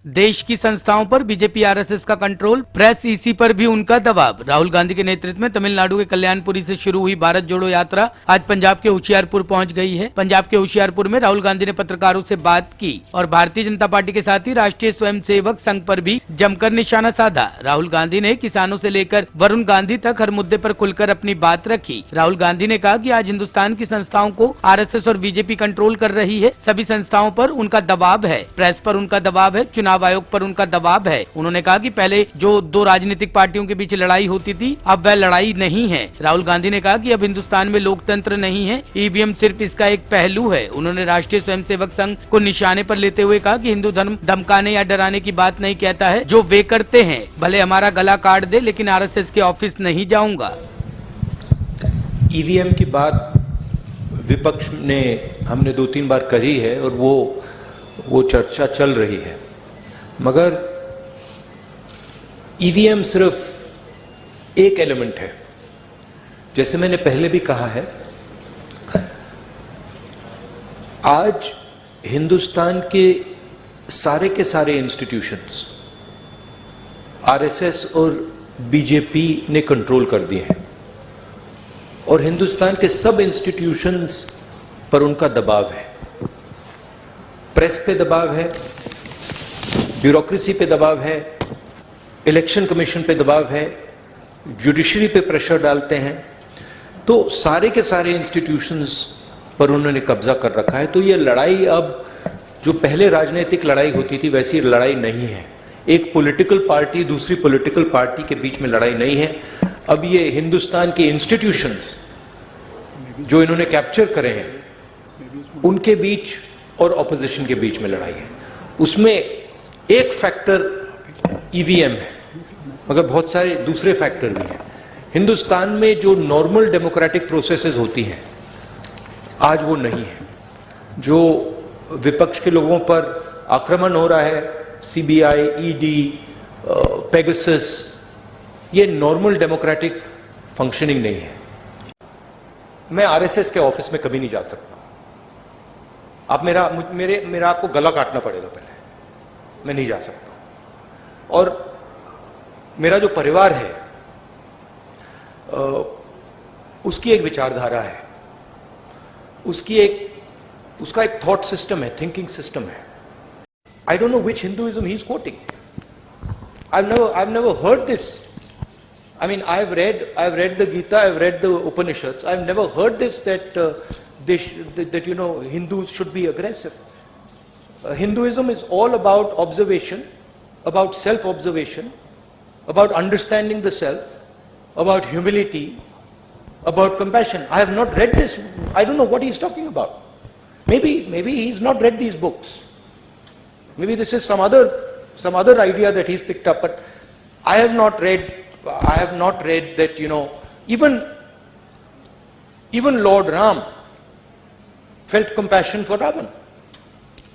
देश की संस्थाओं पर बीजेपी आरएसएस का कंट्रोल, प्रेस ईसी पर भी उनका दबाव। राहुल गांधी के नेतृत्व में तमिलनाडु के कल्याणपुरी से शुरू हुई भारत जोड़ो यात्रा आज पंजाब के होशियारपुर पहुंच गई है। पंजाब के होशियारपुर में राहुल गांधी ने पत्रकारों से बात की और भारतीय जनता पार्टी के साथ ही राष्ट्रीय स्वयंसेवक संघ पर भी जमकर निशाना साधा। राहुल गांधी ने किसानों से लेकर वरुण गांधी तक हर मुद्दे पर खुलकर अपनी बात रखी। राहुल गांधी ने कहा कि आज हिंदुस्तान की संस्थाओं को आरएसएस और बीजेपी कंट्रोल कर रही है। सभी संस्थाओं पर उनका दबाव है, प्रेस पर उनका दबाव है, चुनाव आयोग पर उनका दबाव है। उन्होंने कहा कि पहले जो दो राजनीतिक पार्टियों के बीच लड़ाई होती थी, अब वह लड़ाई नहीं है। राहुल गांधी ने कहा कि अब हिंदुस्तान में लोकतंत्र नहीं है, ईवीएम सिर्फ इसका एक पहलू है। उन्होंने राष्ट्रीय स्वयंसेवक संघ को निशाने पर लेते हुए कहा कि हिंदू धर्म धमकाने या डराने की बात नहीं कहता है, जो वे करते हैं। भले हमारा गला काट दे, लेकिन आरएसएस के ऑफिस नहीं जाऊंगा। ईवीएम की बात विपक्ष ने हमने 2-3 बार करी है और वो चर्चा चल रही है, मगर ईवीएम सिर्फ एक एलिमेंट है। जैसे मैंने पहले भी कहा है, आज हिंदुस्तान के सारे इंस्टीट्यूशंस आरएसएस और बीजेपी ने कंट्रोल कर दिए हैं और हिंदुस्तान के सब इंस्टीट्यूशंस पर उनका दबाव है। प्रेस पे दबाव है, ब्यूरोक्रेसी पे दबाव है, इलेक्शन कमीशन पे दबाव है, जुडिशरी पे प्रेशर डालते हैं। तो सारे के सारे इंस्टीट्यूशंस पर उन्होंने कब्जा कर रखा है। तो ये लड़ाई अब जो पहले राजनीतिक लड़ाई होती थी वैसी लड़ाई नहीं है। एक पॉलिटिकल पार्टी दूसरी पॉलिटिकल पार्टी के बीच में लड़ाई नहीं है। अब ये हिंदुस्तान के इंस्टीट्यूशंस जो इन्होंने कैप्चर करे हैं उनके बीच और ऑपोजिशन के बीच में लड़ाई है। उसमें एक फैक्टर ईवीएम है, मगर बहुत सारे दूसरे फैक्टर भी हैं। हिंदुस्तान में जो नॉर्मल डेमोक्रेटिक प्रोसेसेस होती हैं आज वो नहीं है। जो विपक्ष के लोगों पर आक्रमण हो रहा है, सीबीआई, ईडी, पेगासस, ये नॉर्मल डेमोक्रेटिक फंक्शनिंग नहीं है। मैं आरएसएस के ऑफिस में कभी नहीं जा सकता। आप मेरा आपको गला काटना पड़ेगा पहले, मैं नहीं जा सकता। और मेरा जो परिवार है उसकी एक विचारधारा है, उसका एक थॉट सिस्टम है, थिंकिंग सिस्टम है। I don't know which Hinduism he is coating. I've never heard this. I mean, I've read the Gita, I've read the Upanishads. I've never heard this that Hindus should be aggressive. Hinduism is all about observation, about self-observation, about understanding the self, about humility, about compassion. I have not read this. I don't know what he's talking about. Maybe he's not read these books. Maybe this is some other idea that he's picked up, but I have not read that, even Lord Ram felt compassion for Ravan.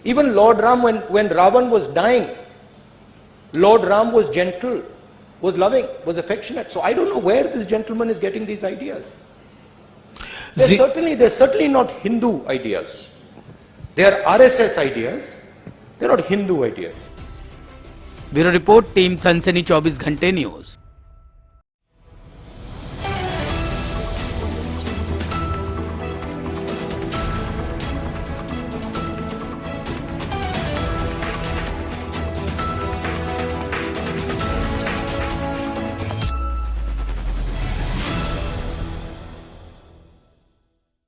Even Lord Ram, when Ravan was dying, Lord Ram was gentle, was loving, was affectionate. So I don't know where this gentleman is getting these ideas. They're certainly not Hindu ideas. They are RSS ideas. They're not Hindu ideas. Bureau report, team सनसनी 24 घंटे news.